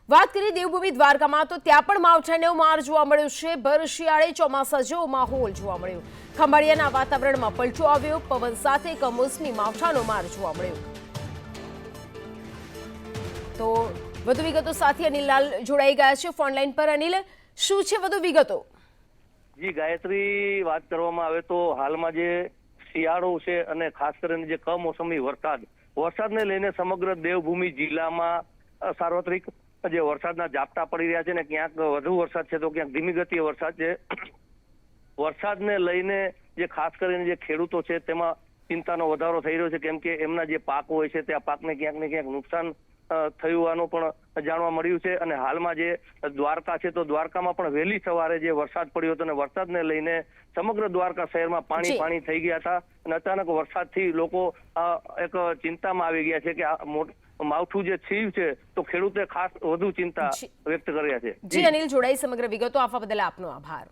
વાત કરીએ દેવભૂમિ દ્વારકામાં તો ત્યાં પણ માવઠાનો માર જોવા મળ્યો છે। ભર શિયાળે ચોમાસા જેવો માહોલ જોવા મળ્યો। ખંભાળિયાના વાતાવરણમાં પલટો આવ્યો। પવન સાથે કમોસમી માવઠાનો માર જોવા મળ્યો। તો વધુ વિગતો સાથે અનિલ લાલ જોડાઈ ગયા છે ફોન લાઈન પર। અનિલ, શું છે વધુ વિગતો? જી ગાયત્રી, વાત કરવામાં આવે તો હાલમાં જે શિયાળો છે અને ખાસ કરીને જે કમોસમી વરસાદને લઈને સમગ્ર દેવભૂમિ જિલ્લામાં સાર્વત્રિક જે વરસાદના ઝાપટા પડી રહ્યા છે ને ક્યાંક વધુ વરસાદ છે તો ક્યાંક ધીમી ગતિએ વરસાદ છે। વરસાદને લઈને જે ખાસ કરીને જે ખેડૂતો છે તેમાં ચિંતાનો વધારો થઈ રહ્યો છે, કેમ કે એમના જે પાક હોય છે તે પાકને ક્યાંક ને ક્યાંક નુકસાન થયું હોવાનું પણ જાણવા મળ્યું છે। અને હાલમાં જે દ્વારકા છે તો દ્વારકામાં પણ વહેલી સવારે જે વરસાદ પડ્યો હતો અને વરસાદને લઈને સમગ્ર દ્વારકા શહેરમાં પાણી થઈ ગયા હતા અને અચાનક વરસાદથી લોકો એક ચિંતામાં આવી ગયા છે કે આ માવઠું જે થયું છે તો ખેડૂતે ખાસ વધુ ચિંતા વ્યક્ત કર્યા છે। જી અનિલ, જોડાઈ સમગ્ર વિગતો આપવા બદલ આપનો આભાર।